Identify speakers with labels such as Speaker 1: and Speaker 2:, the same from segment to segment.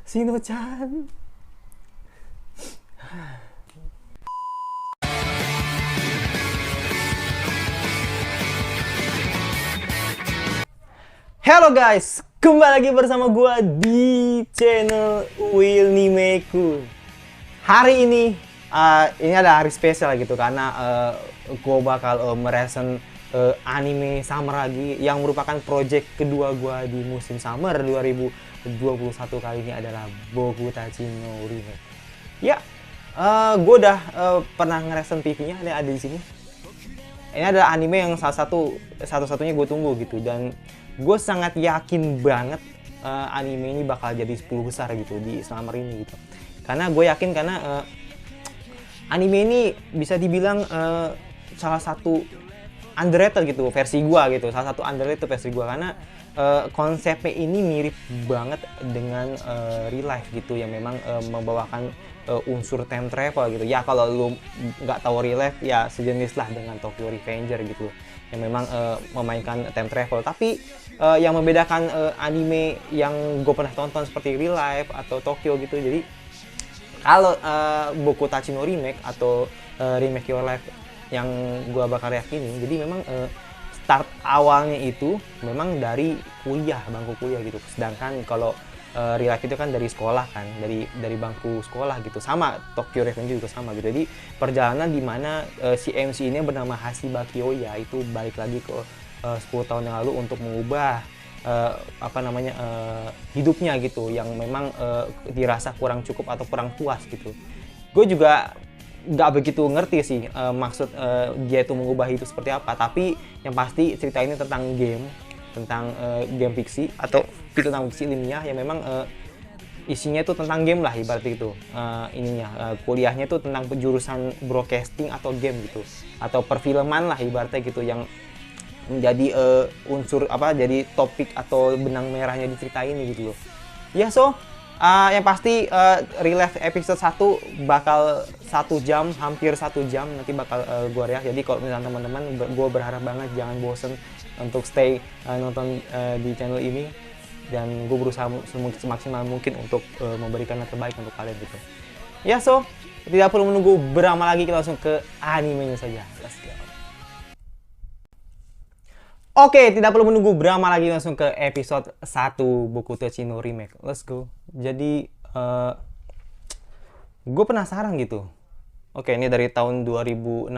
Speaker 1: Sino-chan. Halo guys, kembali lagi bersama gua di channel Wilnimeku. Hari ini ada hari spesial gitu karena gua bakal mereaction anime Summer lagi yang merupakan project kedua gua di musim Summer 2021 kali ini adalah Boku Tachi no Remake. Ya, gua udah pernah ngereaction PV-nya ada di sini. Ini adalah anime yang satu-satunya gue tunggu gitu, dan gue sangat yakin banget anime ini bakal jadi 10 besar gitu di summer ini gitu. Karena gue yakin karena anime ini bisa dibilang salah satu underrated gitu versi gue gitu, salah satu underrated versi gue karena konsepnya ini mirip banget dengan real life gitu yang memang membawakan unsur time travel gitu. Ya kalau lu nggak tahu real life ya sejenis lah dengan Tokyo Revenger gitu yang memang memainkan time travel. Tapi yang membedakan anime yang gue pernah tonton seperti real life atau Tokyo gitu, jadi kalau Boku Tachi no Remake atau Remake Your Life yang gue bakal yakini, jadi memang start awalnya itu memang dari kuliah, bangku kuliah gitu. Sedangkan kalau real life itu kan dari sekolah kan, dari bangku sekolah gitu. Sama Tokyo Revenger juga sama gitu. Jadi perjalanan di mana si MC ini bernama Hasiba Kyoya itu balik lagi ke 10 tahun yang lalu untuk mengubah hidupnya gitu yang memang dirasa kurang cukup atau kurang puas gitu. Gue juga nggak begitu ngerti sih maksud dia itu mengubah itu seperti apa, tapi yang pasti cerita ini tentang game fiksi atau tentang fiksi ilmiah yang memang isinya itu tentang game lah ibaratnya gitu. Kuliahnya itu tentang jurusan broadcasting atau game gitu, atau perfilman lah ibaratnya gitu, yang menjadi unsur jadi topik atau benang merahnya di cerita ini gitu loh. Ya yang pasti real life episode 1 bakal 1 jam, hampir 1 jam nanti bakal gue react. Jadi kalau misalnya teman-teman, gue berharap banget jangan bosen untuk stay nonton di channel ini, dan gue berusaha semaksimal mungkin untuk memberikan yang terbaik untuk kalian gitu. Ya tidak perlu menunggu berlama lagi, kita langsung ke animenya saja. Let's go. Oke, tidak perlu menunggu berlama lagi, langsung ke episode 1 Boku Tachi no Remake. Let's go. Jadi gue penasaran gitu. Oke, ini dari tahun 2016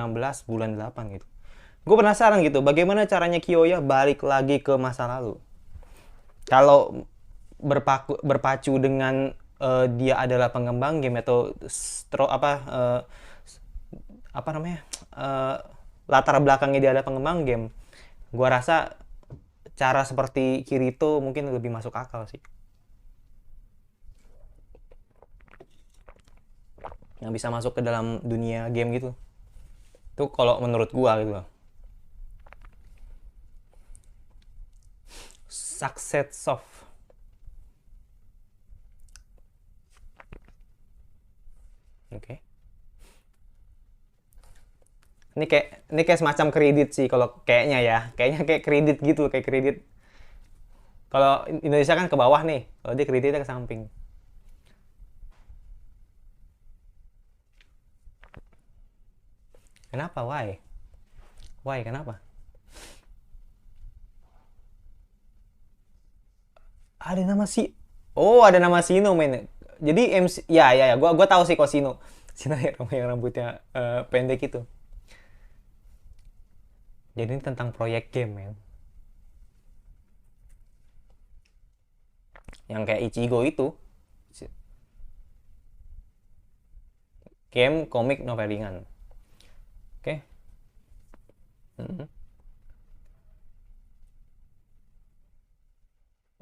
Speaker 1: bulan 8 gitu. Gue penasaran gitu, bagaimana caranya Kyoya balik lagi ke masa lalu. Kalau berpacu dengan dia adalah pengembang game atau latar belakangnya dia adalah pengembang game. Gua rasa cara seperti Kirito mungkin lebih masuk akal sih. Yang bisa masuk ke dalam dunia game gitu. Itu kalau menurut gua gitu. Success Soft. Oke. Ini kayak semacam kredit sih kalau kayaknya ya. Kayaknya kayak kredit gitu, kayak kredit. Kalau Indonesia kan ke bawah nih, kalau dia kreditnya ke samping. Kenapa? Why? Why? Kenapa? Ada nama si. Oh, ada nama Sino, men. Jadi MC ya, gua tahu sih kok Sino. Sino yang rambutnya pendek itu. Jadi ini tentang proyek game, men. Yang kayak Ichigo itu. Game, komik, novel ringan. Oke.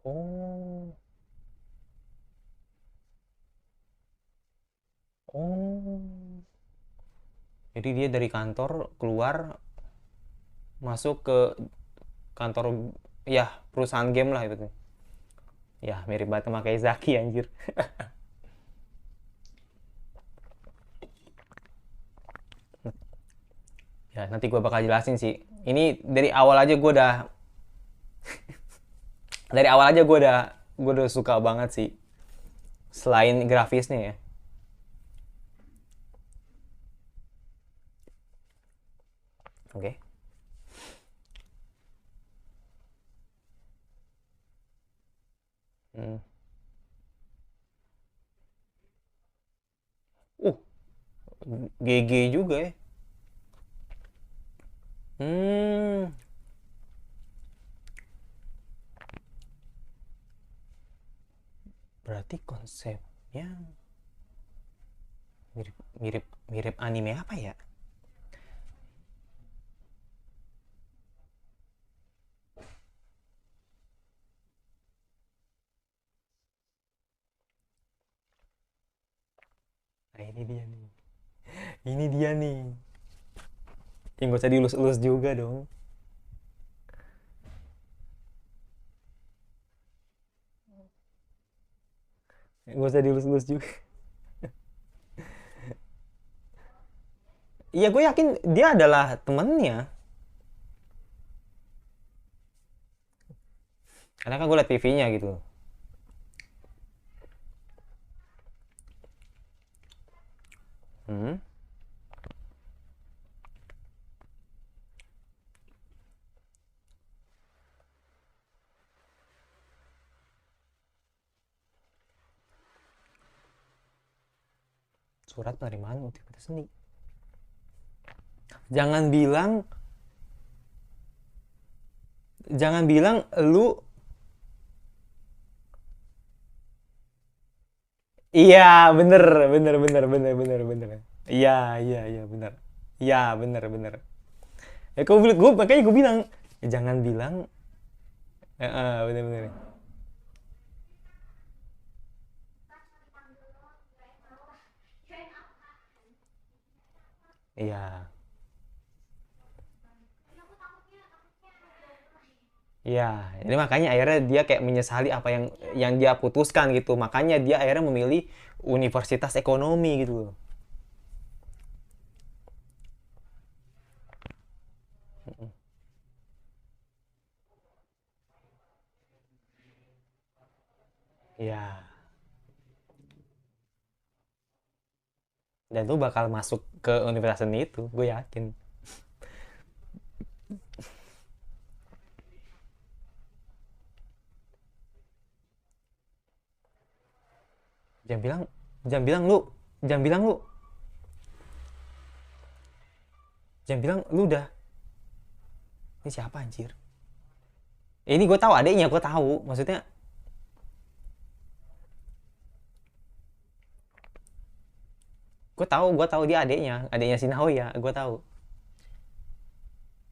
Speaker 1: Oh. Oh. Jadi dia dari kantor keluar masuk ke kantor ya perusahaan game lah itu. Ya mirip banget sama kayak Zaki anjir. Ya nanti gue bakal jelasin sih. Ini dari awal aja gue udah gue udah suka banget sih. Selain grafisnya ya. Oke. Hmm. Uh, GG juga ya. Hmm. Berarti konsepnya mirip mirip mirip anime apa ya? Nah, ini dia nih. Ini dia nih. Yang gak usah dielus-elus juga dong. Gak usah dielus-elus juga. Iya, gue yakin dia adalah temennya. Karena kan gue liat PV-nya gitu. Hmm. Surat penerimaan Universitas Seni. Jangan bilang jangan bilang lu. Iya, bener, bener, bener, bener, bener, bener. Iya, iya, iya, bener. Iya, bener, bener. Ya, gue makanya gue bilang, jangan bilang, bener, bener. Iya, iya. Jadi makanya akhirnya dia kayak menyesali apa yang dia putuskan gitu. Makanya dia akhirnya memilih universitas ekonomi gitu loh. Iya. Dan tuh bakal masuk ke universitas seni itu, gue yakin. Jangan bilang, jangan bilang lu, jangan bilang lu, jangan bilang lu udah. Ini siapa anjir? Ini gue tahu adiknya, gue tahu. Maksudnya, gue tahu dia adiknya si Naoya, gue tahu.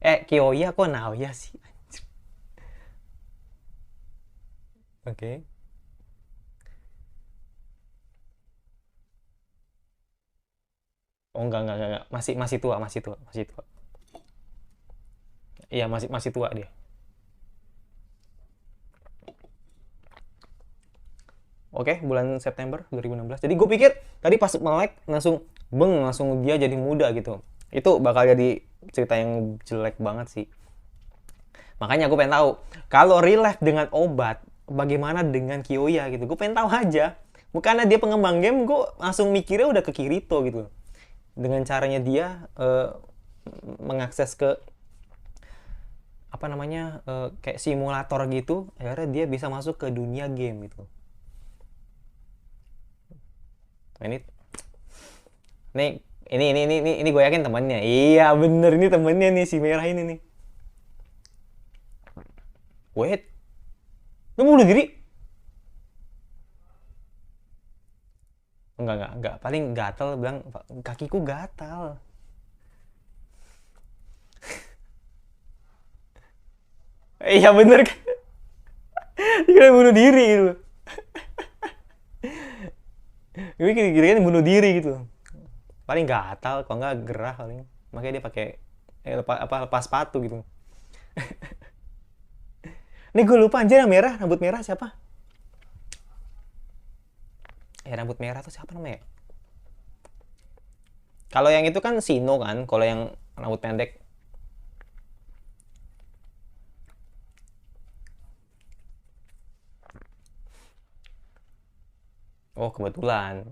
Speaker 1: Kiyoya kok Naoya sih? Oke. Okay. Oh, enggak. Masih masih tua, masih tua, masih tua. Iya, masih masih tua dia. Oke, bulan September 2016. Jadi gue pikir tadi pas melek langsung langsung dia jadi muda gitu. Itu bakal jadi cerita yang jelek banget sih. Makanya gue pengen tahu kalau relive dengan obat, bagaimana dengan Kiyoya gitu. Gue pengen tahu aja. Bukannya dia pengembang game, gue langsung mikirnya udah ke Kirito gitu. Dengan caranya dia mengakses ke apa namanya kayak simulator gitu, akhirnya dia bisa masuk ke dunia game gitu. Nah, nih ini gue yakin temannya. Iya bener, ini temannya nih si merah ini nih. Wait, lu bunuh diri? Enggak. Paling gatal, bilang kakiku gatal. Iya bener kan? Dia bunuh diri gitu. Gue kira-kira bunuh diri gitu. Paling gatal, kalau nggak gerah paling. Makanya dia pakai lepas sepatu gitu. Nih gue lupa anjir, yang merah, rambut merah siapa? Rambut merah tuh siapa namanya? Kalau yang itu kan Sino kan, kalau yang rambut pendek. Oh, kebetulan.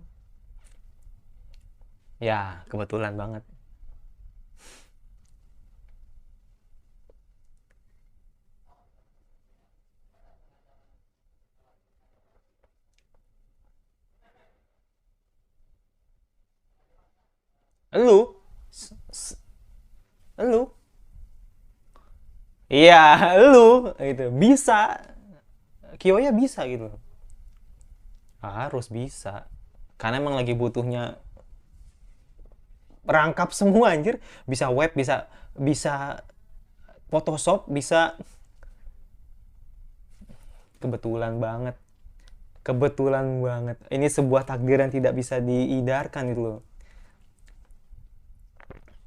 Speaker 1: Ya, kebetulan banget. Lu? Lu? Iya, lu gitu. Bisa. Kiyoya bisa gitu. Harus bisa. Karena emang lagi butuhnya perangkap semua anjir. Bisa web, bisa Photoshop, bisa. Kebetulan banget. Kebetulan banget. Ini sebuah takdir yang tidak bisa diidarkan itu loh.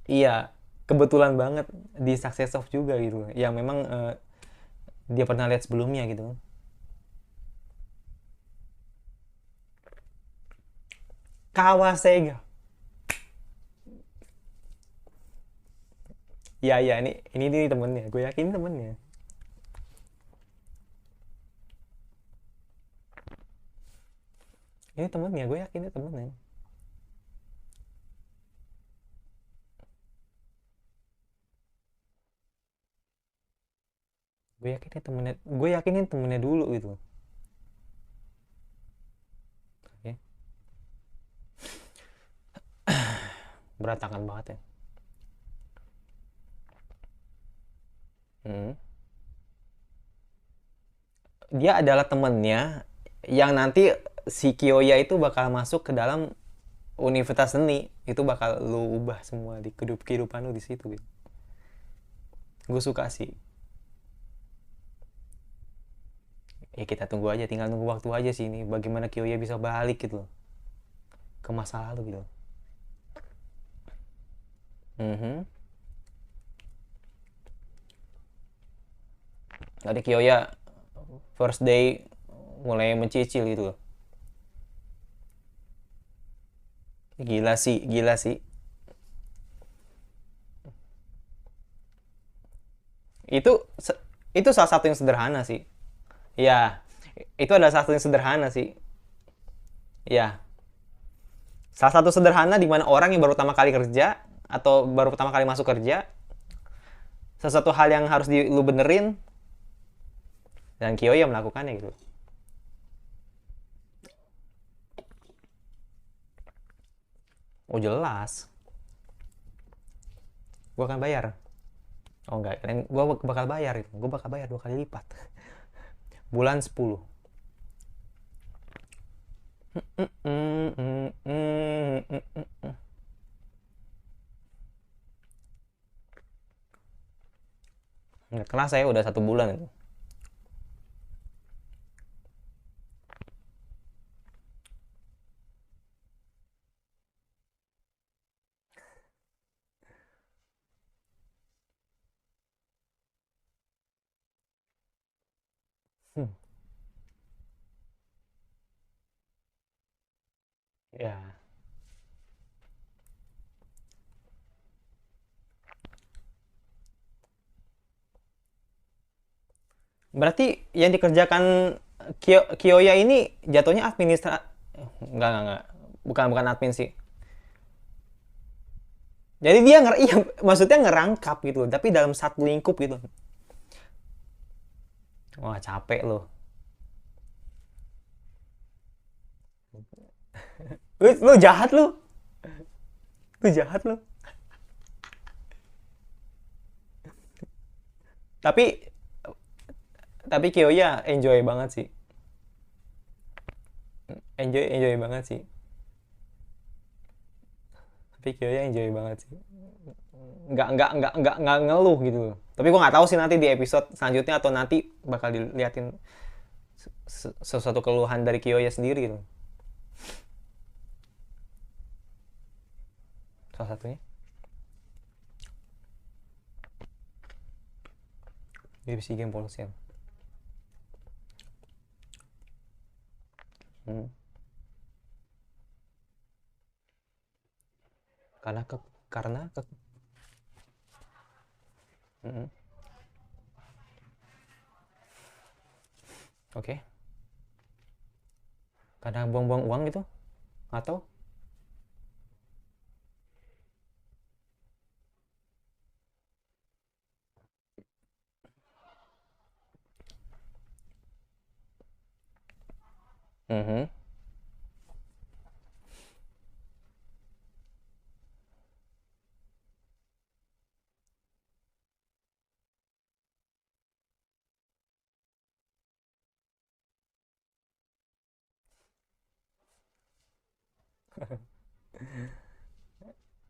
Speaker 1: Iya, kebetulan banget di Success of juga gitu loh. Yang memang dia pernah lihat sebelumnya gitu. Kawasega. Ya ya, ini temennya. Gue yakin ini temennya. Ini temennya, gue yakin ini temennya. Gue yakin ini temennya dulu gitu. Oke. Berantakan banget ya. Hmm. Dia adalah temennya yang nanti si Kiyoya itu bakal masuk ke dalam universitas seni. Itu bakal lu ubah semua di kehidupan lu di situ gitu. Gue suka sih. Ya kita tunggu aja, tinggal nunggu waktu aja sih ini. Bagaimana Kiyoya bisa balik gitu loh. Ke masa lalu gitu. Mhm. Tadi Kiyoya first day mulai mencicil gitu loh. Gila sih, gila sih. Itu itu salah satu yang sederhana sih. Ya, itu adalah salah satu yang sederhana sih. Ya, salah satu sederhana di mana orang yang baru pertama kali kerja atau baru pertama kali masuk kerja, sesuatu hal yang harus lu benerin dan Kiyoya melakukannya gitu. Oh jelas, gue akan bayar. Oh enggak, gue bakal bayar itu. Gue bakal bayar 2 kali lipat. Bulan 10. Karena saya udah 1 bulan itu. Hmm, ya. Berarti yang dikerjakan Kiyoya ini jatuhnya enggak. Bukan admin sih. Jadi dia iya, maksudnya ngerangkap gitu, tapi dalam satu lingkup gitu. Wah, capek loh. Lu jahat lu. Lu jahat lu. Tapi Kiyoya enjoy banget sih. Enjoy banget sih. Tapi Kiyoya enjoy banget sih. Nggak ngeluh gitu loh. Tapi gua nggak tahu sih nanti di episode selanjutnya atau nanti bakal diliatin sesuatu keluhan dari Kiyoya sendiri gitu. Salah satunya divisi game polisian. Hmm. Karena ke karena ke hmm. Oke. Karena buang-buang uang gitu? Atau? Mhm.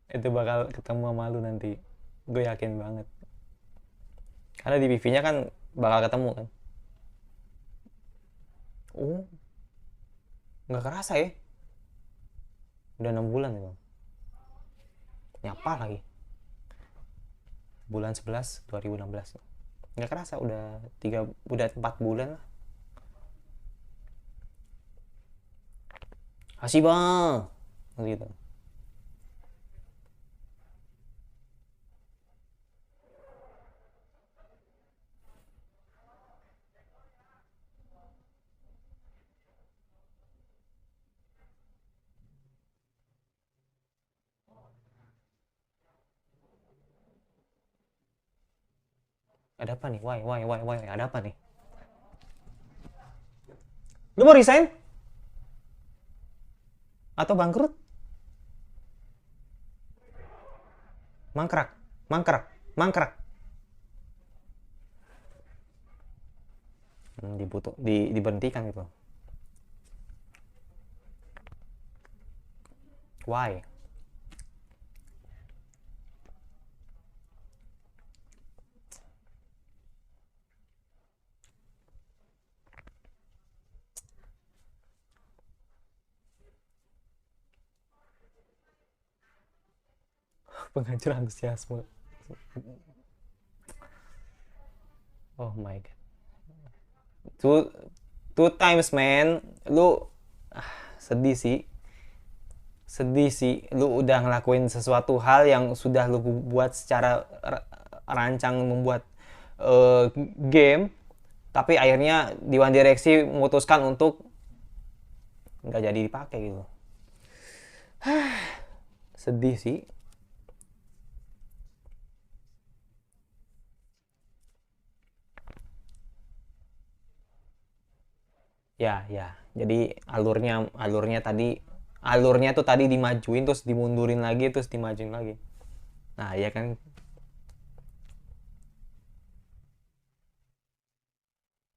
Speaker 1: Itu bakal ketemu sama lu nanti. Gue yakin banget. Karena di PV-nya kan bakal ketemu kan. Oh, nggak kerasa ya. Udah 6 bulan itu. Nyapa lagi. Bulan 11 2016. Nggak kerasa udah 4 bulan lah. Kasih bang. Gitu. Ada apa nih? Why? Ada apa nih? Lu mau resign? Atau bangkrut? Mangkrak. Mangkrak. Mangkrak. Diberhentikan gitu. Why? Penghancur antusiasme. Oh my god. Two times man. Lu sedih sih. Sedih sih. Lu udah ngelakuin sesuatu hal yang sudah lu buat secara rancang membuat game, tapi akhirnya di One Direction memutuskan untuk nggak jadi dipakai gitu. Sedih sih. Ya. Jadi alurnya tuh tadi dimajuin terus dimundurin lagi terus dimajuin lagi. Nah, ya kan.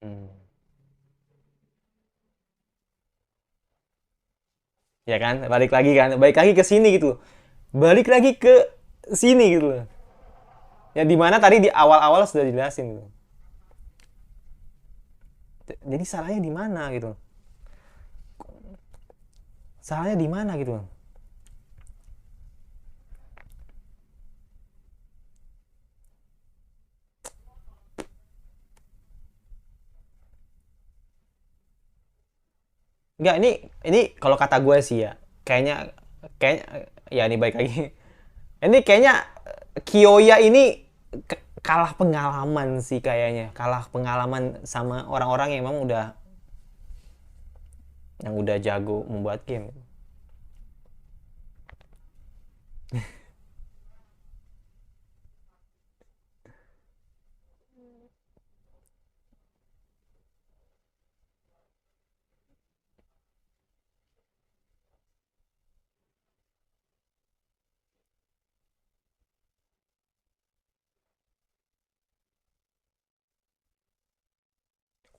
Speaker 1: Hmm. Ya kan, balik lagi ke sini gitu. Balik lagi ke sini gitu. Ya dimana tadi di awal-awal sudah dijelasin gitu. Jadi salahnya di mana gitu? Salahnya di mana gitu? Enggak, ini kalau kata gue sih ya, kayaknya ya ini baik lagi. Ini kayaknya Kiyoya ini kalah pengalaman sih kayaknya, kalah pengalaman sama orang-orang yang emang udah jago membuat game.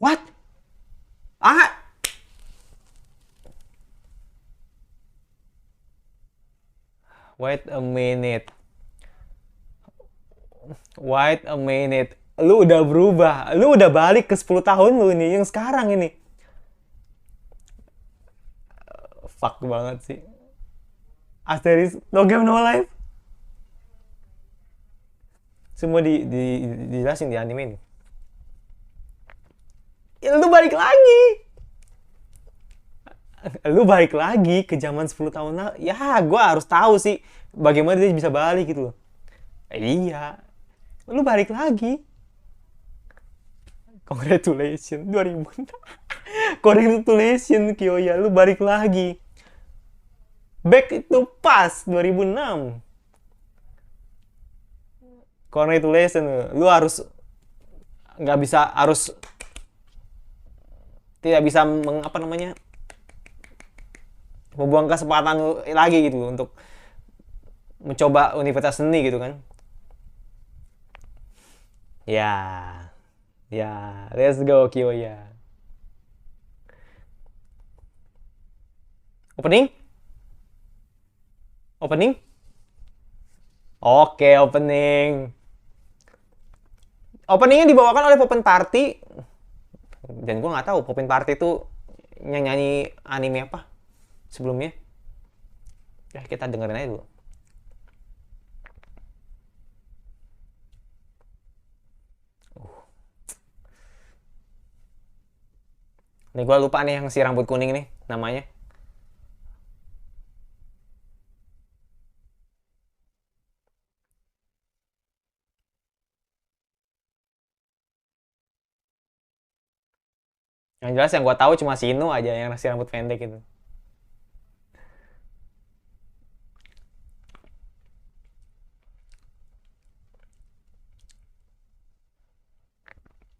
Speaker 1: What? Ah, wait a minute. Wait a minute. Lu udah berubah. Lu udah balik ke 10 tahun lu ini yang sekarang ini. Fuck banget sih. Asteris No Game No Life. Semua dijelasin di anime ini. Ya, lu balik lagi. Lu balik lagi ke zaman 10 tahun lalu. Ya, gue harus tahu sih bagaimana dia bisa balik gitu loh. Iya. Lu balik lagi. Congratulations 2000. Congratulations Kyoya, lu balik lagi. Back itu pas 2006. Congratulations, lu harus nggak bisa harus tidak bisa apa namanya membuang kesempatan lu lagi gitu untuk mencoba universitas seni gitu kan. Ya, ya, let's go Kyoya. Opening? Opening? Oke, opening. Openingnya dibawakan oleh Popen Party. Dan gue nggak tahu Popen Party itu nyanyi anime apa sebelumnya. Ya kita dengerin aja dulu. Nih gue lupa nih yang si rambut kuning nih namanya. Yang jelas yang gue tahu cuma si Inu aja yang si rambut pendek itu.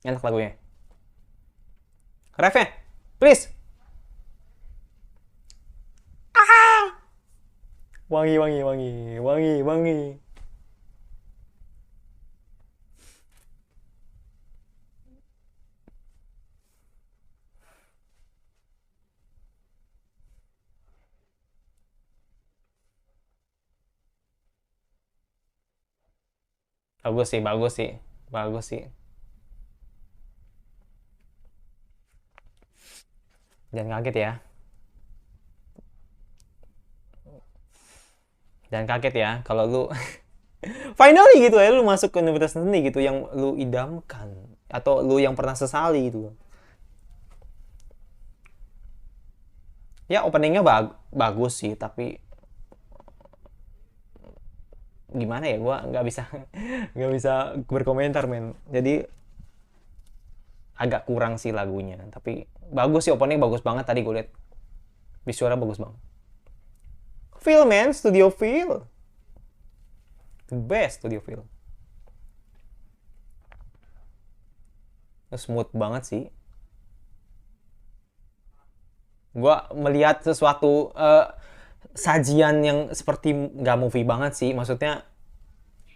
Speaker 1: Enak lagunya. Refnya, please. Ah! Wangi, wangi, wangi, wangi, wangi. Bagus sih, bagus sih, bagus sih. Jangan kaget ya. Jangan kaget ya kalau lu finally gitu ya lu masuk ke universitas seni gitu yang lu idamkan atau lu yang pernah sesali gitu. Ya openingnya bagus sih tapi gimana ya gua nggak bisa nggak bisa berkomentar men. Jadi agak kurang sih lagunya tapi bagus sih opening bagus banget tadi gue liat visualnya bagus banget. Feel man, Studio Feel. The best Studio Feel. Smooth banget sih. Gua melihat sesuatu sajian yang seperti nggak movie banget sih. Maksudnya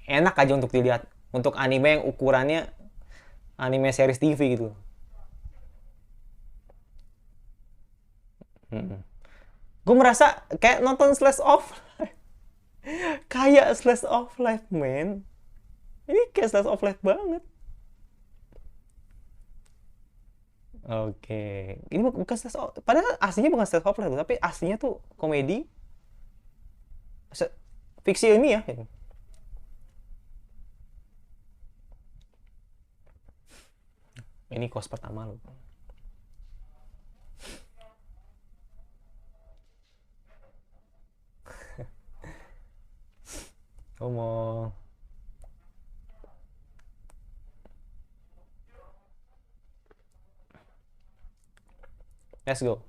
Speaker 1: enak aja untuk dilihat. Untuk anime yang ukurannya anime series TV gitu. Gue merasa kayak nonton Slice of Life. Kayak Slice of Life, man. Ini kayak Slice of Life banget. Oke. Ini bukan Slice of... Padahal aslinya bukan Slice of Life, tapi aslinya tuh komedi. Fiksi ilmiah. Ya. Ini kos pertama lo. Ngomong. Let's go.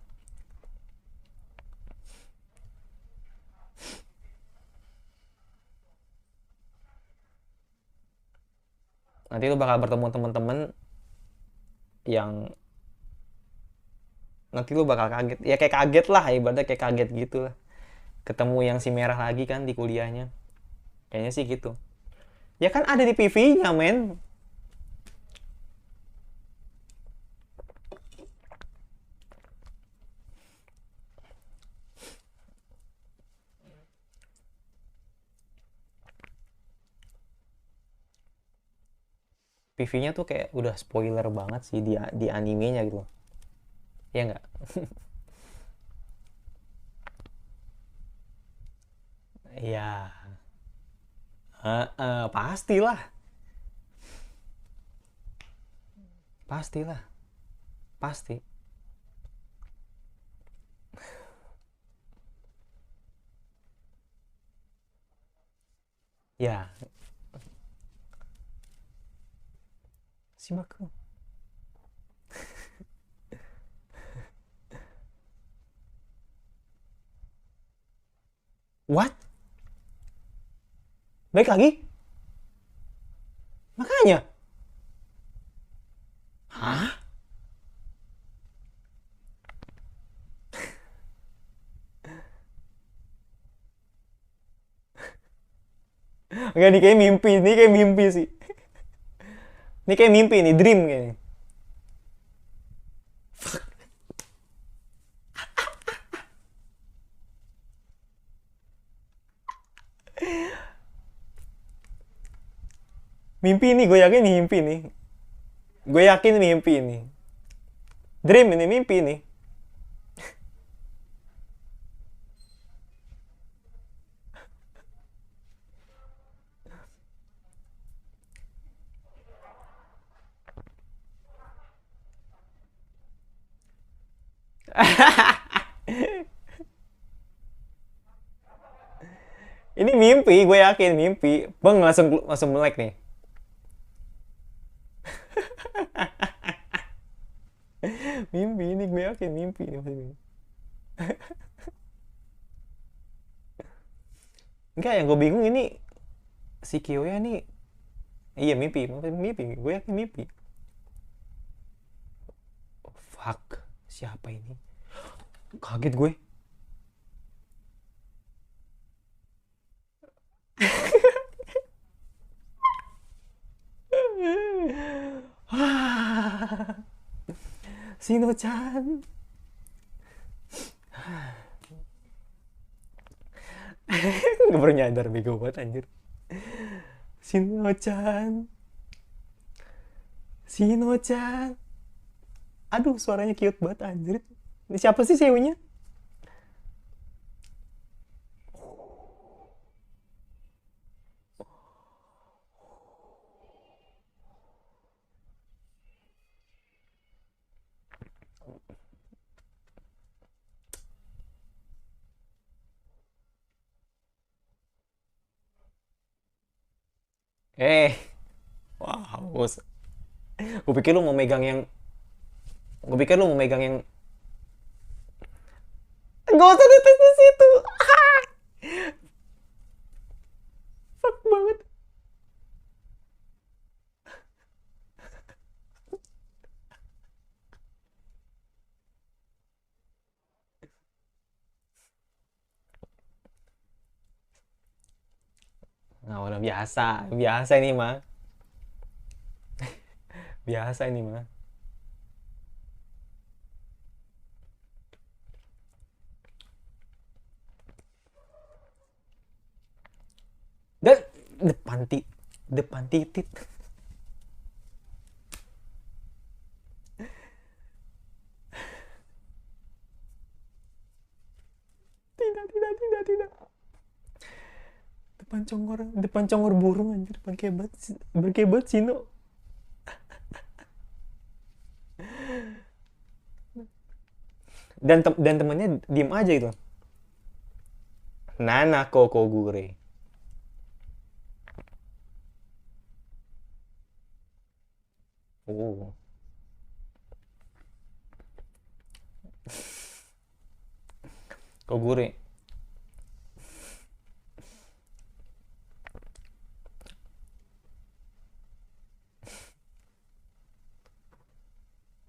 Speaker 1: Nanti lu bakal bertemu teman-teman yang nanti lu bakal kaget. Ya kayak kaget lah, ibaratnya kayak kaget gitu lah. Ketemu yang si merah lagi kan di kuliahnya. Kayaknya sih gitu. Ya kan ada di PV-nya, men. PV-nya tuh kayak udah spoiler banget sih di animenya gitu. Ya nggak? Ya, pastilah. Pastilah. Pasti. Ya, Shimaku. What? Baik lagi? Makanya. Hah? Enggak, ini kayak mimpi. Ini kayak mimpi sih. Ini kayak mimpi nih, dream kayaknya. Mimpi ini, gue yakin mimpi nih. Gue yakin mimpi ini. Dream ini, mimpi ini. Ini mimpi, gue yakin mimpi. Bang langsung langsung melek nih. Mimpi ini, gue yakin mimpi ini. Enggak, yang gue bingung ini si Kyo ya nih. Iya mimpi, mimpi. Gue yakin mimpi. Oh, fuck, siapa ini? Kaget gue. Sino-chan. Gak baru nyadar bego banget anjir. Sino-chan. Sino-chan. Aduh, suaranya cute banget anjir. Ini siapa sih ceweknya? Wah, bos. Gue pikir lu mau megang yang Gue pikir lu mau megang yang Gak usah dites di situ. Fuck banget. Nah, udah biasa. Biasa ini mah. Biasa ini mah. Dan depan titit. Tidak. Depan congor burung anjir, berkebat Sino. Dan temannya diem aja itu. Nana Kokogure. Oh. Kogure.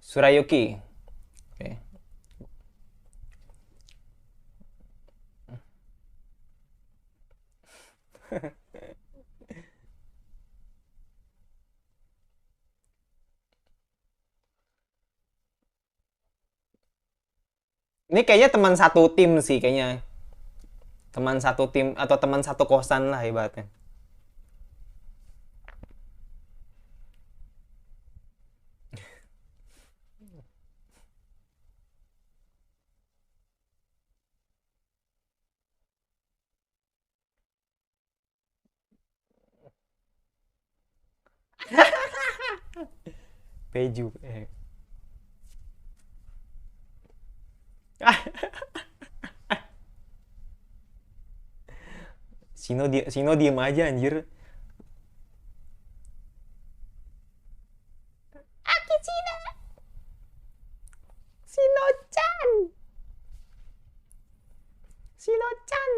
Speaker 1: Surayuki. Oke. Ini kayaknya teman satu tim sih kayaknya. Teman satu tim atau teman satu kosan lah ibaratnya. Peju. Sino diem aja anjir. Akitsina. Sino-chan. Sino-chan.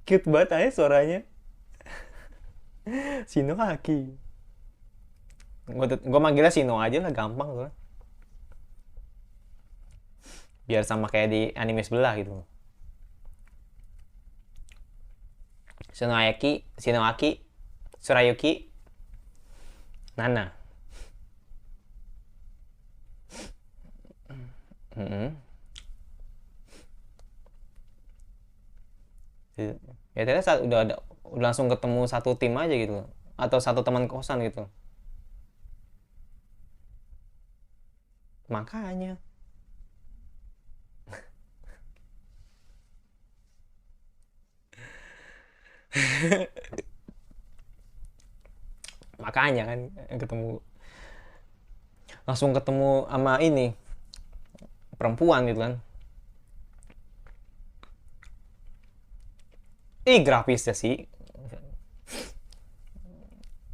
Speaker 1: Cute banget aja suaranya. Shinohaki. Gue manggilnya Shino aja lah, gampang tuh. Biar sama kayak di anime sebelah gitu. Shinohaki, Surayuki, Nana. Mm-mm. Ya ternyata udah langsung ketemu satu tim aja gitu, atau satu teman kosan gitu. Makanya. Makanya kan ketemu, langsung ketemu sama ini perempuan gitu kan. Grafisnya sih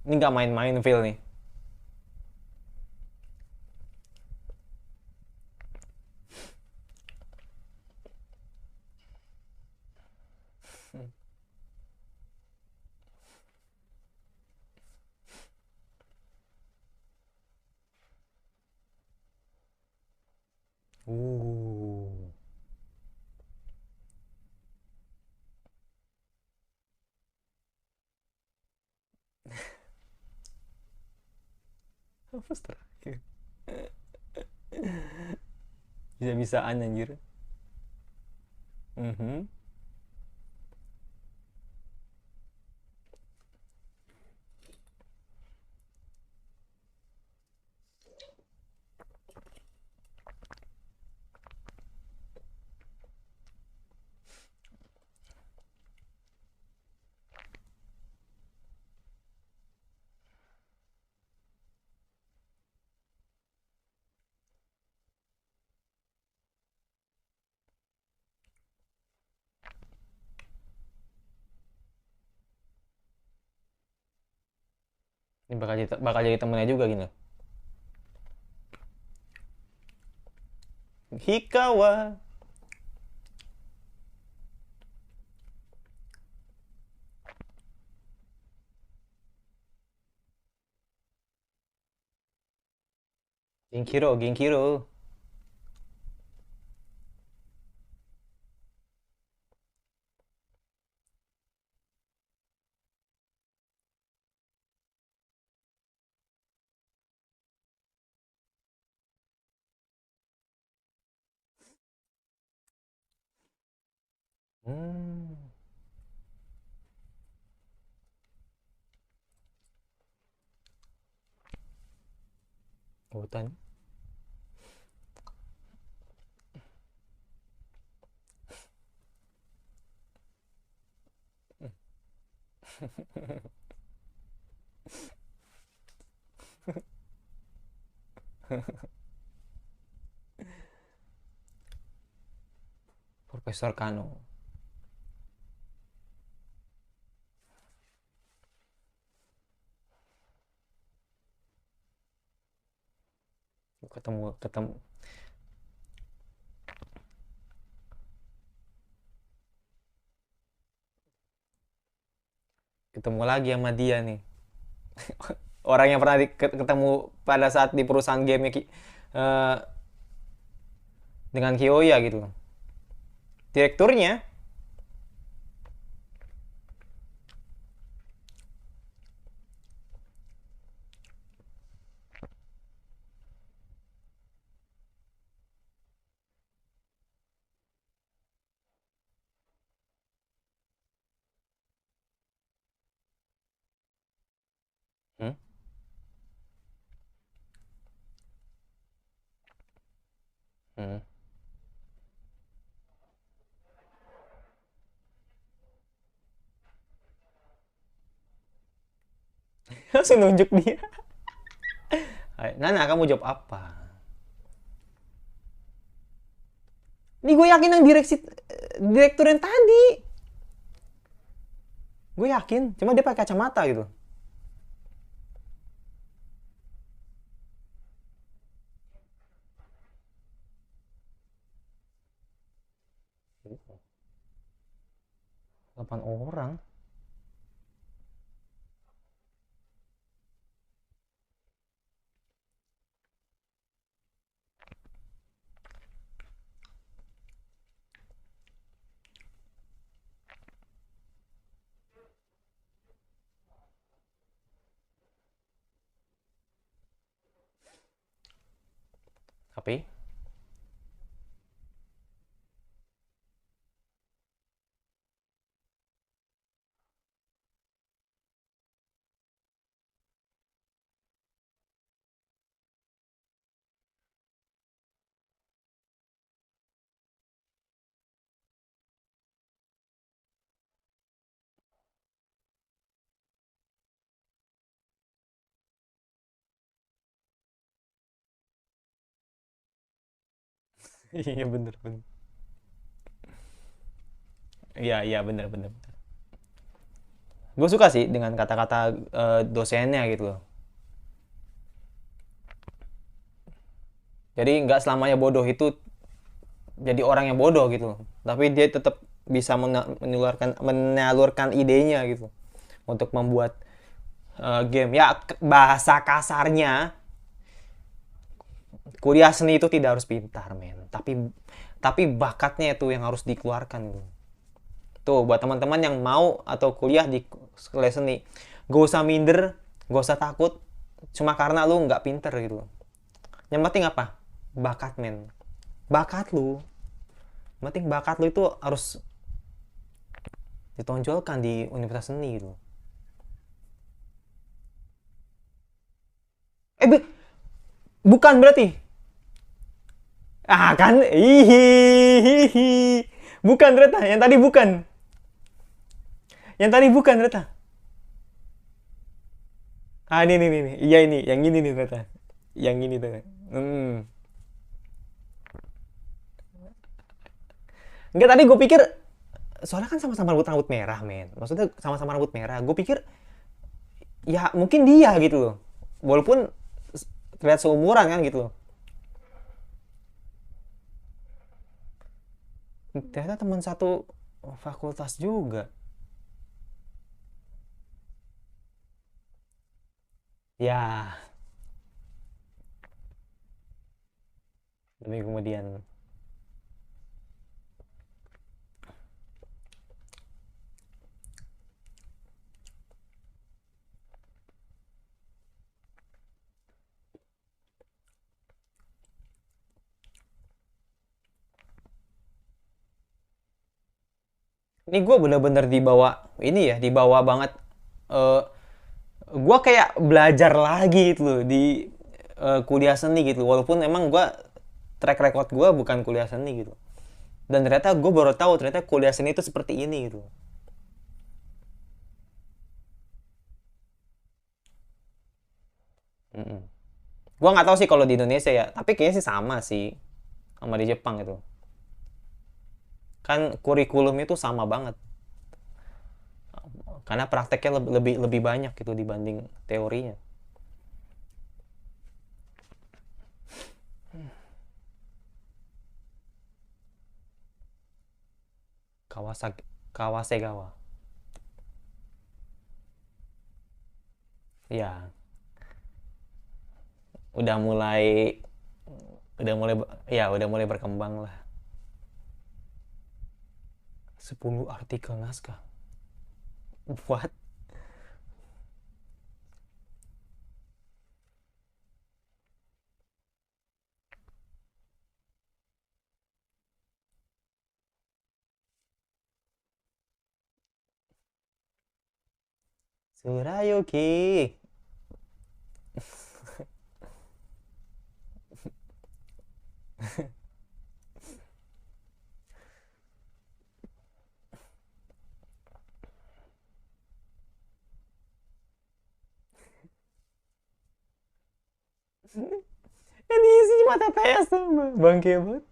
Speaker 1: ini nggak main-main feel nih. uh Apa terakhir? Bisa-bisaan anjir. Mhm. Ini bakal jadi temennya juga gitu. Hikawa. Ginkiro. Hmm. Hutan. Profesor Kano. Ketemu ketemu ketemu lagi sama dia nih. Orang yang pernah ketemu pada saat di perusahaan game dengan Kiyoya gitu. Direkturnya. Hmm? Hmm. Langsung nunjuk dia. Nana, kamu jawab apa? Ini gue yakin yang direktur yang tadi. Gue yakin, cuma dia pakai kacamata gitu. 8 orang. Tapi iya bener bener. Iya iya bener bener. Gue suka sih dengan kata-kata dosennya gitu loh. Jadi nggak selamanya bodoh itu jadi orang yang bodoh gitu, tapi dia tetap bisa menyalurkan idenya gitu untuk membuat game. Ya bahasa kasarnya, kuliah seni itu tidak harus pintar men, tapi bakatnya itu yang harus dikeluarkan gitu. Tuh buat teman-teman yang mau atau kuliah di kuliah seni, gak usah minder, gak usah takut cuma karena lu nggak pinter gitu. Yang penting apa? Bakat men, bakat lu. Yang penting bakat lu itu harus ditonjolkan di universitas seni gitu. Bukan berarti. Ah kan, hihihi. Bukan ternyata, yang tadi bukan. Yang tadi bukan ternyata. Ah ini. Iya ini, yang ini nih ternyata. Yang ini ternyata. Enggak, tadi gue pikir soalnya kan sama-sama rambut merah men, maksudnya sama-sama rambut merah, gue pikir ya mungkin dia gitu loh, walaupun terlihat seumuran kan gitu loh. Ternyata teman satu fakultas juga. Ya, demi kemudian. Ini gue bener-bener dibawa, ini ya, dibawa banget. eh gue kayak belajar lagi gitu loh di kuliah seni gitu, walaupun emang gue track record gue bukan kuliah seni gitu. Dan ternyata gue baru tahu ternyata kuliah seni itu seperti ini gitu. Mm-mm. Gue nggak tahu sih kalau di Indonesia ya, tapi kayaknya sih sama sih sama di Jepang itu. Kan kurikulum itu sama banget. Karena prakteknya lebih lebih banyak gitu dibanding teorinya. Kawasaki Kawasegawa. Ya, udah mulai udah mulai udah mulai berkembang lah. 10 artikel naskah. What? Surayuki. Ini isi cuma TTS sama bangke banget.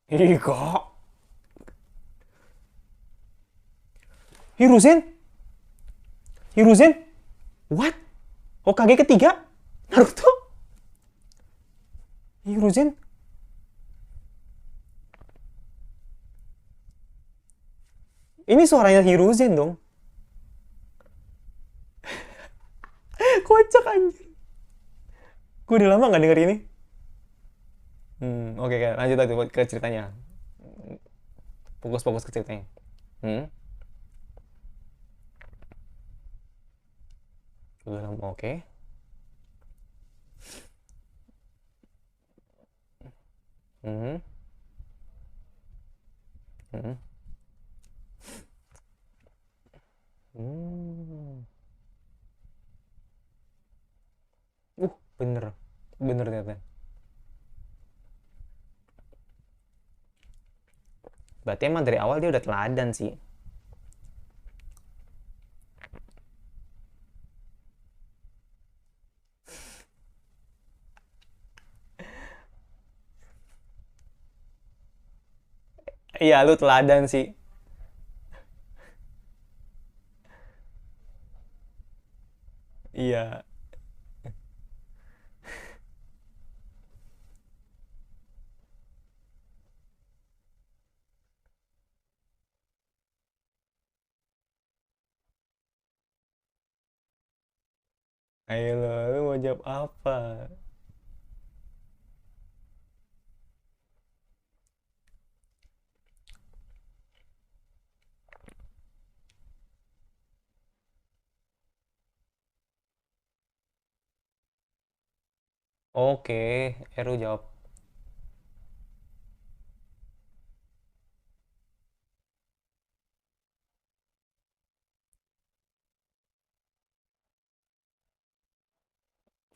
Speaker 1: Ih kok Hiruzen? Hiruzen? What? Hokage ketiga? Naruto? Hiruzen? Ini suaranya Hiruzen dong. Kocak anjir. Gue udah lama gak denger ini. Oke, lanjut aja ke ceritanya. Fokus-fokus ke ceritanya. Hmm, udah lama, oke. Hmm, hmm, hmm. Bener. Bener ternyata. Berarti emang dari awal dia udah teladan sih. Iya, lu teladan sih. Iya. Ayo lu mau jawab apa? Oke, Eru jawab.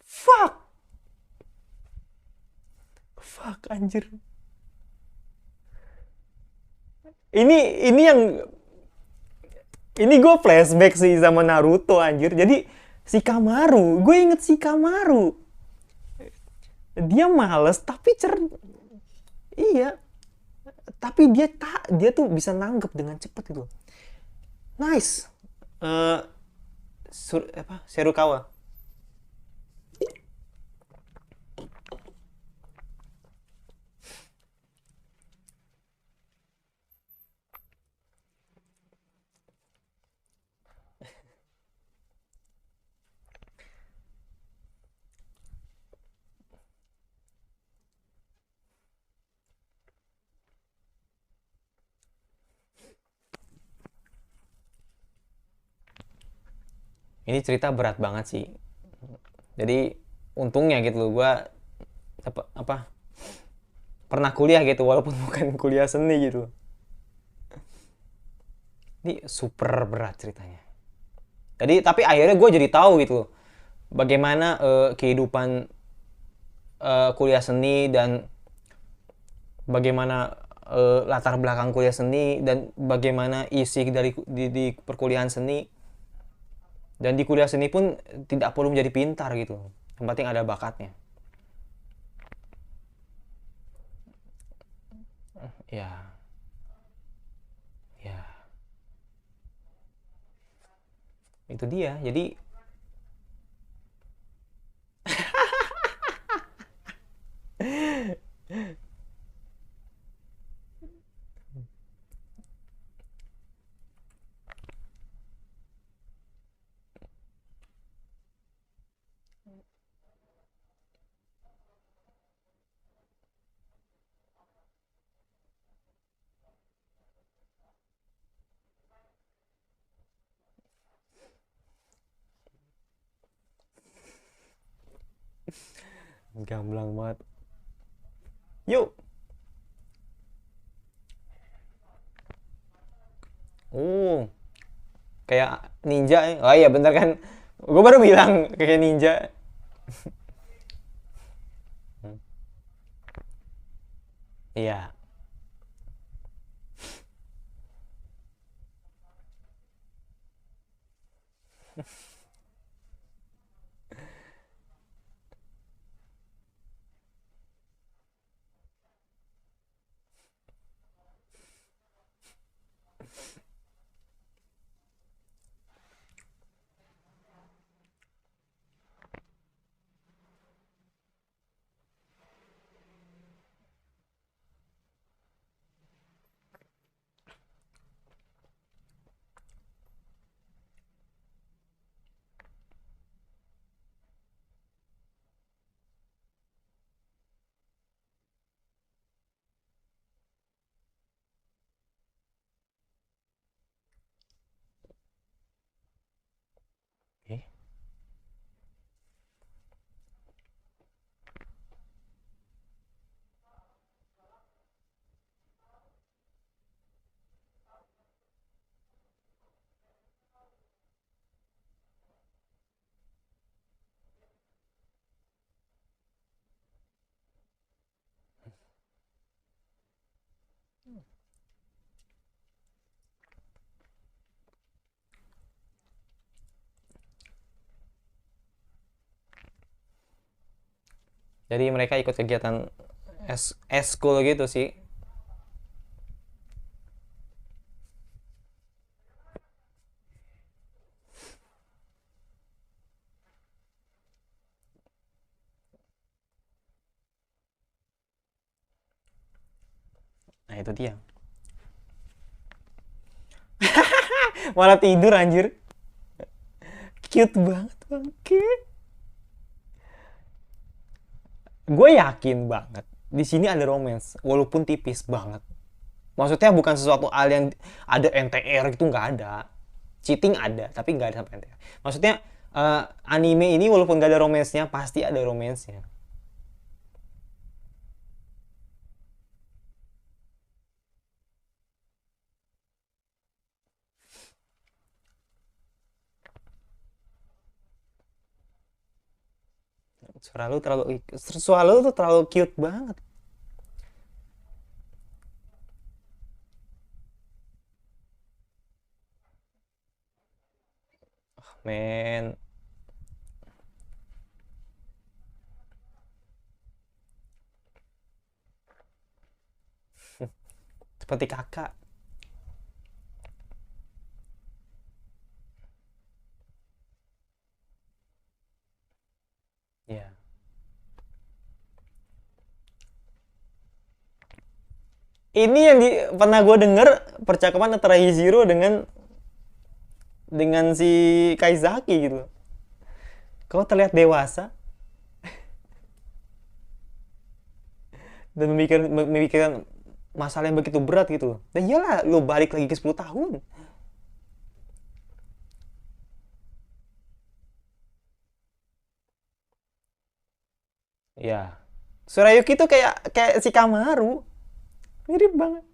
Speaker 1: Fuck! Fuck, anjir. Ini yang ini gue flashback sih sama Naruto anjir. Jadi si Kamaru, gue inget si Kamaru. Dia males tapi iya, tapi dia tuh bisa nanggep dengan cepet gitu. Nice. Eh Serukawa. Ini cerita berat banget sih. Jadi untungnya gitu loh, gue apa pernah kuliah gitu walaupun bukan kuliah seni gitu. Ini super berat ceritanya. Jadi tapi akhirnya gue jadi tahu gitu loh, bagaimana kehidupan kuliah seni dan bagaimana latar belakang kuliah seni dan bagaimana isi dari di perkuliahan seni, dan di kuliah seni pun tidak perlu menjadi pintar gitu, yang penting ada bakatnya. Ya, ya, itu dia. Jadi gamblang banget. Yuk. Oh, kayak ninja ya. Oh iya bener kan, gue baru bilang kayak ninja. Iya. Jadi mereka ikut kegiatan eskul gitu sih. Nah itu dia. Malah tidur anjir. Cute banget bangke. Gue yakin banget di sini ada romance walaupun tipis banget. Maksudnya bukan sesuatu hal yang ada NTR gitu, nggak ada. Cheating ada tapi nggak ada sampai NTR. Maksudnya anime ini walaupun nggak ada romansnya pasti ada romansnya. Suara lu tuh terlalu cute banget. Men, seperti kakak. Ya. Ini yang pernah gue denger percakapan antara Hiziro dengan si Kaizaki gitu. Kau terlihat dewasa dan memikirkan masalah yang begitu berat gitu. Dan iyalah, lu balik lagi ke 10 tahun. Ya. Surayuki tuh kayak kayak si Kamaru. Mirip banget.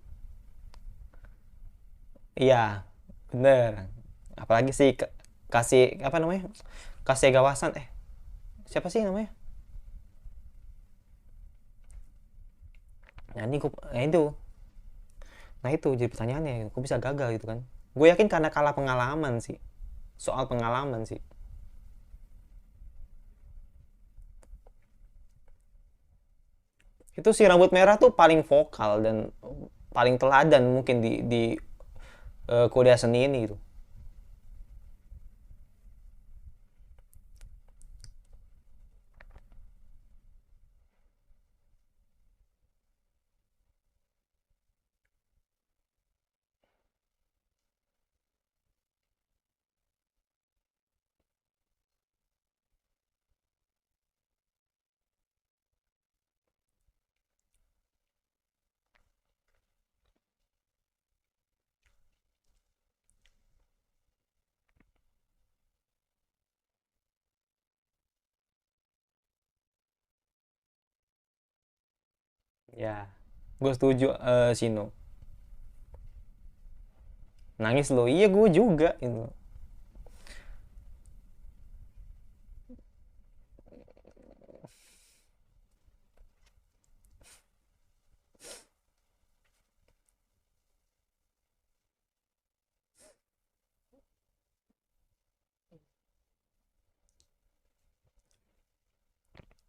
Speaker 1: Iya, bener. Apalagi si kasih apa namanya? Kasih gawasan siapa sih namanya? Nah, ini itu. Nah, itu jadi pertanyaannya, kok bisa gagal gitu kan? Gue yakin karena kalah pengalaman sih. Soal pengalaman sih. Itu si rambut merah tuh paling vokal dan paling teladan mungkin di kuliah seni ini gitu. Ya, gue setuju Sino. Nangis lo, iya gue juga itu.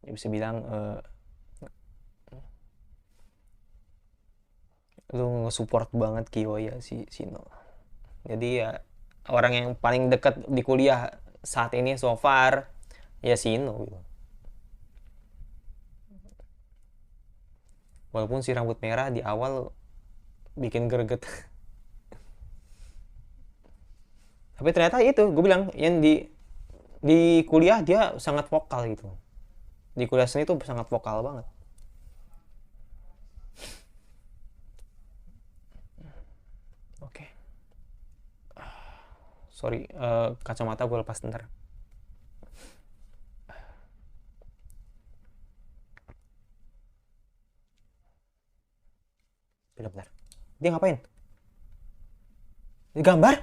Speaker 1: Ya, bisa bilang lu nge-support banget Kiyoya si Sino. Jadi ya orang yang paling dekat di kuliah saat ini so far ya Sino gitu. Walaupun si rambut merah di awal bikin greget. Tapi ternyata itu gue bilang yang di kuliah dia sangat vokal gitu. Di kuliah seni itu sangat vokal banget. Oke. Okay. Sorry, kacamata gue lepas ntar. Bentar-bentar. Dia ngapain? Dia gambar?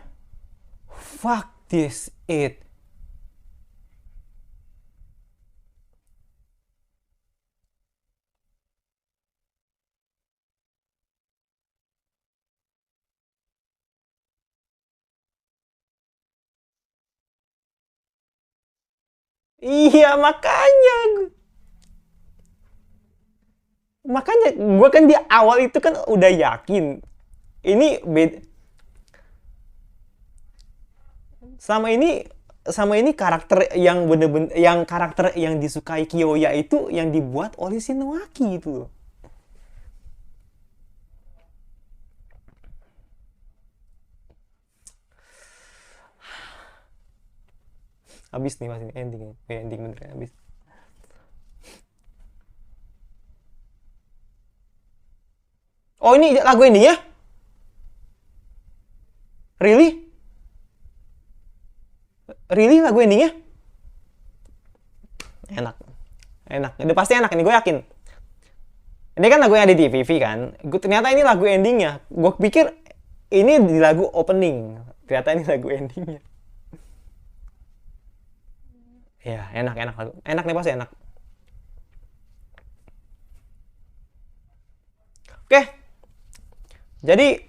Speaker 1: Fuck this it. Iya makanya. Makanya gue kan di awal itu kan udah yakin ini beda. Sama ini karakter yang bener-bener yang karakter yang disukai Kiyoya itu yang dibuat oleh Shinoaki itu loh. Habis nih mas, ini ending ya. Ending bener habis. Oh ini lagu ending ya? Really? Really lagu endingnya? Enak. Enak. Ini pasti enak ini, gue yakin. Ini kan lagu yang ada di TV kan. Ternyata ini lagu endingnya. Gue pikir ini di lagu opening. Ternyata ini lagu endingnya. Ya, enak lagu. Enak nih pasti enak. Oke. Jadi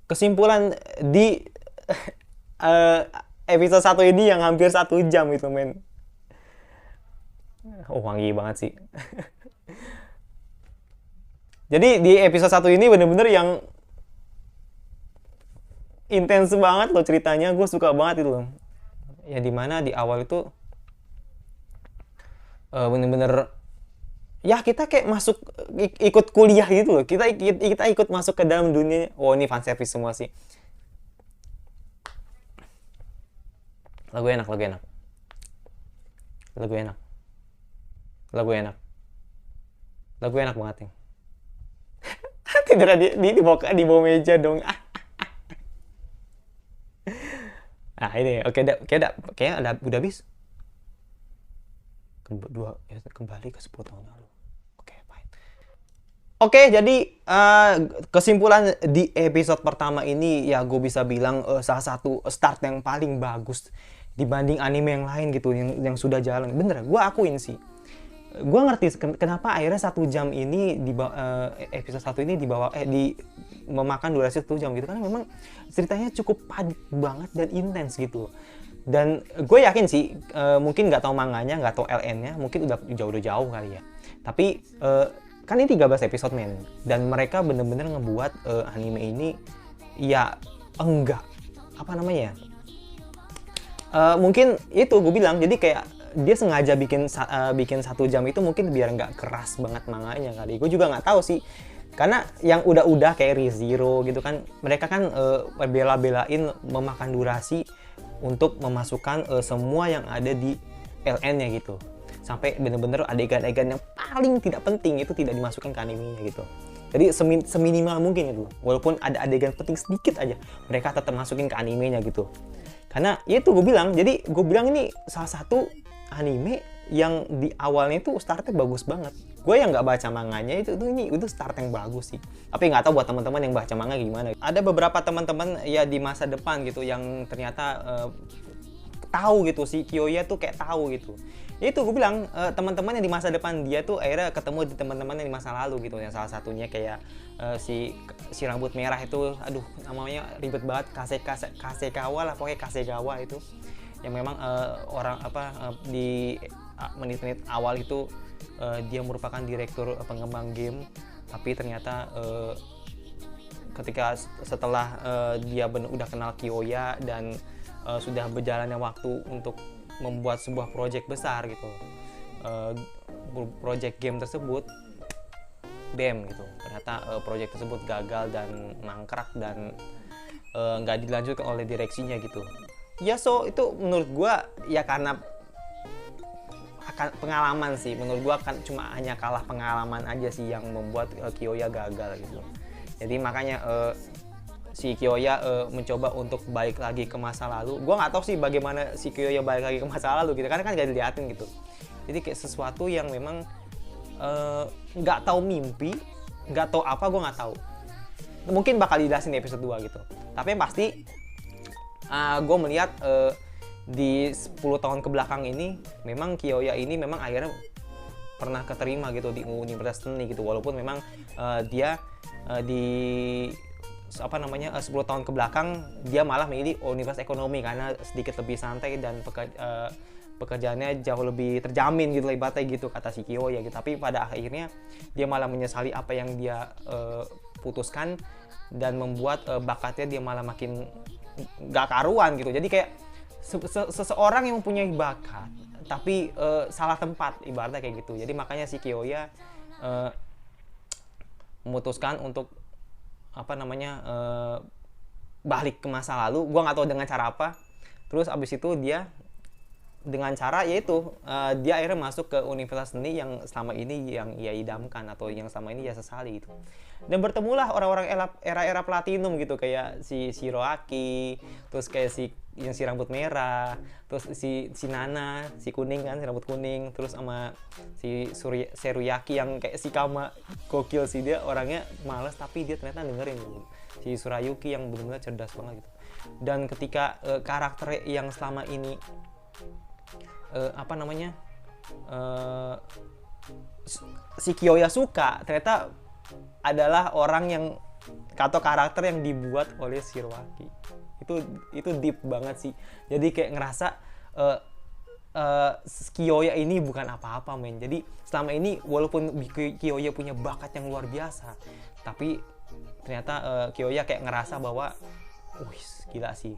Speaker 1: kesimpulan di episode 1 ini yang hampir 1 jam itu men. Oh wangi banget sih. Jadi di episode 1 ini bener-bener yang intens banget loh ceritanya. Gue suka banget itu loh. Ya dimana di awal itu bener-bener ya kita kayak masuk ikut kuliah gitu loh. Kita ikut masuk ke dalam dunia. Oh ini fan service semua sih. Lagu enak. Lagu enak banget nih. Tidak di bawah meja dong. Nah ini oke kayaknya udah habis. Kembali ke 10 tahun lalu. Oke, jadi kesimpulan di episode pertama ini ya gue bisa bilang salah satu start yang paling bagus dibanding anime yang lain gitu yang sudah jalan. Bener, gue akuin sih. Gue ngerti kenapa akhirnya 1 jam ini di episode 1 ini memakan durasi 1 jam gitu, karena memang ceritanya cukup padat banget dan intens gitu. Dan gue yakin sih mungkin nggak tahu manganya, nggak tahu LN-nya, mungkin udah jauh kali ya. Tapi kan ini 13 episode men, dan mereka bener-bener ngebuat anime ini ya enggak apa namanya mungkin itu gue bilang, jadi kayak dia sengaja bikin 1 jam itu mungkin biar nggak keras banget manganya kali. Gue juga nggak tahu sih, karena yang udah kayak ReZero gitu kan, mereka kan bela-belain memakan durasi untuk memasukkan semua yang ada di LN-nya gitu, sampai bener-bener adegan-adegan yang paling tidak penting itu tidak dimasukkan ke animenya gitu. Jadi seminimal mungkin itu, walaupun ada adegan penting sedikit aja mereka tetap masukin ke animenya gitu. Karena itu gue bilang, jadi gue bilang ini salah satu anime yang di awalnya itu startnya bagus banget. Gue yang nggak baca manganya itu start yang bagus sih. Tapi nggak tahu buat teman-teman yang baca manga gimana. Ada beberapa teman-teman ya di masa depan gitu yang ternyata tahu gitu, si Kiyoya tuh kayak tahu gitu. Ya itu gue bilang teman-teman yang di masa depan dia tuh akhirnya ketemu di teman-teman yang di masa lalu gitu. Yang salah satunya kayak si rambut merah itu, aduh namanya ribet banget, Kasekawa lah, pokoknya Kasegawa itu yang memang di menit-menit awal itu dia merupakan direktur pengembang game, tapi ternyata ketika setelah dia udah kenal Kiyoya dan sudah berjalannya waktu untuk membuat sebuah project besar gitu, project game tersebut BEM gitu, ternyata project tersebut gagal dan mangkrak dan nggak dilanjutkan oleh direksinya gitu. Ya so itu menurut gue ya karena akan pengalaman sih, menurut gue kan cuma hanya kalah pengalaman aja sih yang membuat Kiyoya gagal gitu. Jadi makanya si Kiyoya mencoba untuk balik lagi ke masa lalu. Gue nggak tahu sih bagaimana si Kiyoya balik lagi ke masa lalu gitu, karena kan gak diliatin gitu. Jadi kayak sesuatu yang memang nggak tahu mimpi, nggak tahu apa, gue nggak tahu. Mungkin bakal dijelasin di episode 2 gitu. Tapi yang pasti gue melihat di 10 tahun kebelakang ini memang Kiyoya ini memang akhirnya pernah keterima gitu di Universitas Seni gitu, walaupun memang dia di 10 tahun ke belakang dia malah memilih Universitas Ekonomi karena sedikit lebih santai dan pekerjaannya jauh lebih terjamin gitu, ibaratnya gitu kata si Kiyoya gitu. Tapi pada akhirnya dia malah menyesali apa yang dia putuskan, dan membuat bakatnya dia malah makin gak karuan gitu. Jadi kayak seseorang yang mempunyai bakat tapi salah tempat, ibaratnya kayak gitu. Jadi makanya si Kiyoya memutuskan untuk balik ke masa lalu. Gua nggak tahu dengan cara apa. Terus abis itu dia dengan cara yaitu dia akhirnya masuk ke universitas seni yang selama ini yang ia idamkan atau yang selama ini ia sesali gitu. Dan bertemulah orang-orang era platinum gitu, kayak si Shiroaki, terus kayak si rambut merah, terus si Nana, si kuning kan, si rambut kuning, terus sama si Seruyaki yang kayak si Kama, gokil sih, dia orangnya malas tapi dia ternyata dengerin gitu. Si Surayuki yang benar-benar cerdas banget gitu. Dan ketika karakter yang selama ini si Kiyoya suka ternyata adalah orang yang atau karakter yang dibuat oleh Shiroaki. Itu deep banget sih. Jadi kayak ngerasa Kiyoya ini bukan apa-apa, men. Jadi selama ini walaupun Kiyoya punya bakat yang luar biasa, tapi ternyata Kiyoya kayak ngerasa bahwa gila sih,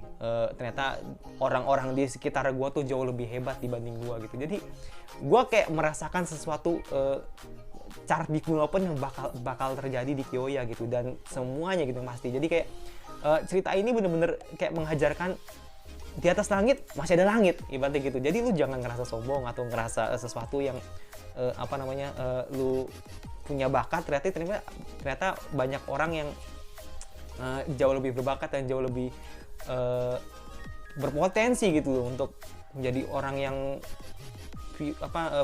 Speaker 1: ternyata orang-orang di sekitar gue tuh jauh lebih hebat dibanding gue gitu. Jadi gue kayak merasakan sesuatu cara pun yang bakal terjadi di Kiyoya gitu, dan semuanya gitu pasti. Jadi kayak cerita ini bener-bener kayak mengajarkan di atas langit masih ada langit, ibaratnya gitu. Jadi lu jangan ngerasa sombong atau ngerasa sesuatu yang lu punya bakat, ternyata banyak orang yang jauh lebih berbakat dan jauh lebih berpotensi gitu untuk menjadi orang yang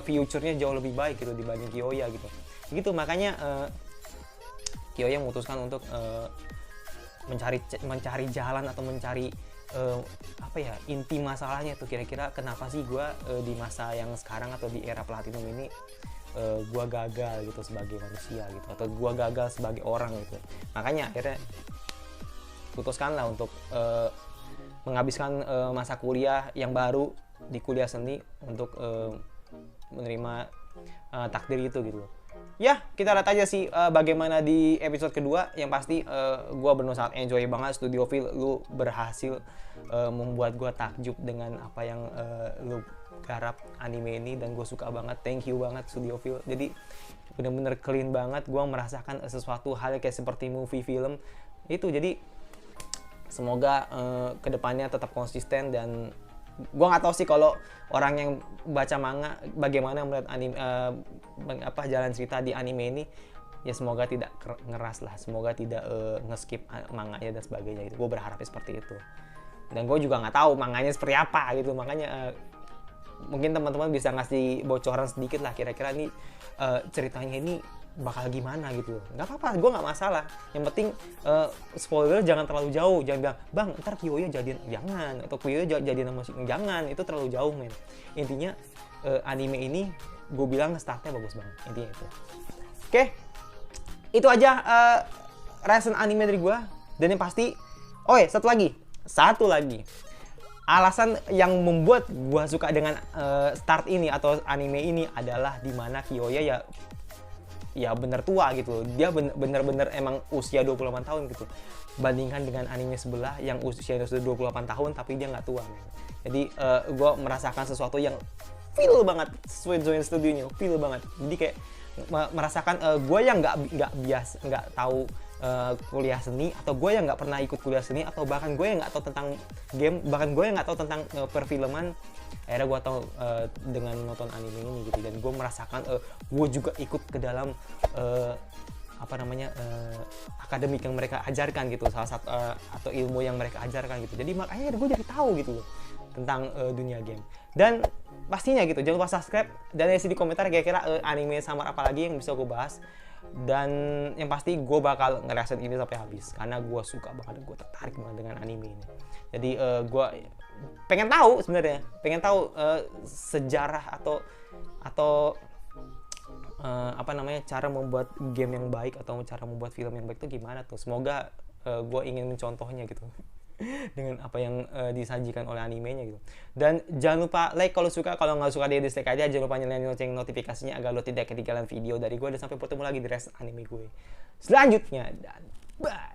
Speaker 1: future-nya jauh lebih baik gitu dibanding Kiyoya gitu. Makanya Kiyoya memutuskan untuk mencari jalan atau mencari inti masalahnya tuh, kira-kira kenapa sih gue di masa yang sekarang atau di era platinum ini gue gagal gitu sebagai manusia gitu, atau gue gagal sebagai orang gitu. Makanya akhirnya putuskanlah untuk menghabiskan masa kuliah yang baru di kuliah seni untuk menerima takdir itu gitu. Ya, kita lihat aja sih bagaimana di episode kedua. Yang pasti gue benar sangat enjoy banget. Studiophile, lu berhasil membuat gue takjub dengan apa yang lu garap anime ini, dan gue suka banget. Thank you banget Studiophile. Jadi bener-bener clean banget. Gue merasakan sesuatu hal kayak seperti movie film itu. Jadi semoga kedepannya tetap konsisten, dan gue nggak tahu sih kalau orang yang baca manga bagaimana melihat anime jalan cerita di anime ini. Ya semoga tidak ngeras lah, semoga tidak nge-skip manganya dan sebagainya gitu. Gue berharap seperti itu, dan gue juga nggak tahu manganya seperti apa gitu. Makanya mungkin teman-teman bisa ngasih bocoran sedikit lah, kira-kira nih ceritanya ini bakal gimana gitu. Nggak apa-apa, gue nggak masalah. Yang penting spoiler jangan terlalu jauh. Jangan bilang, bang ntar Kiyoya jadian, jangan, atau Kiyoya jadian sama jangan, itu terlalu jauh, men. Intinya anime ini gue bilang startnya bagus banget, intinya itu. Oke, itu aja reaction anime dari gue. Dan yang pasti, satu lagi alasan yang membuat gue suka dengan start ini atau anime ini adalah dimana Kiyoya ya bener tua gitu. Dia bener-bener emang usia 28 tahun gitu. Bandingkan dengan anime sebelah yang usianya sudah 28 tahun tapi dia nggak tua. Jadi gue merasakan sesuatu yang feel banget sesuai Join Studio-nya, feel banget. Jadi kayak merasakan gue yang nggak tahu kuliah seni, atau gue yang nggak pernah ikut kuliah seni, atau bahkan gue yang nggak tahu tentang game, bahkan gue yang nggak tahu tentang perfilman. Akhirnya gue tahu dengan nonton anime ini gitu, dan gue merasakan gue juga ikut ke dalam akademik yang mereka ajarkan gitu, salah satu atau ilmu yang mereka ajarkan gitu. Jadi makanya gue jadi tahu gitu tentang dunia game. Dan pastinya gitu, jangan lupa subscribe dan isi di komentar kira-kira anime samar apa lagi yang bisa gue bahas. Dan yang pasti gue bakal ngerasain ini sampai habis karena gue suka banget, gue tertarik banget dengan anime ini. Jadi gue pengen tahu sejarah atau cara membuat game yang baik atau cara membuat film yang baik itu gimana tuh. Semoga gue ingin mencontohnya gitu. dengan apa yang disajikan oleh animenya gitu. Dan jangan lupa like kalau suka, kalau nggak suka dia dislike aja. Jangan lupa nyalain lonceng notifikasinya agar lo tidak ketinggalan video dari gue. Dan sampai bertemu lagi di rest anime gue selanjutnya, dan bye.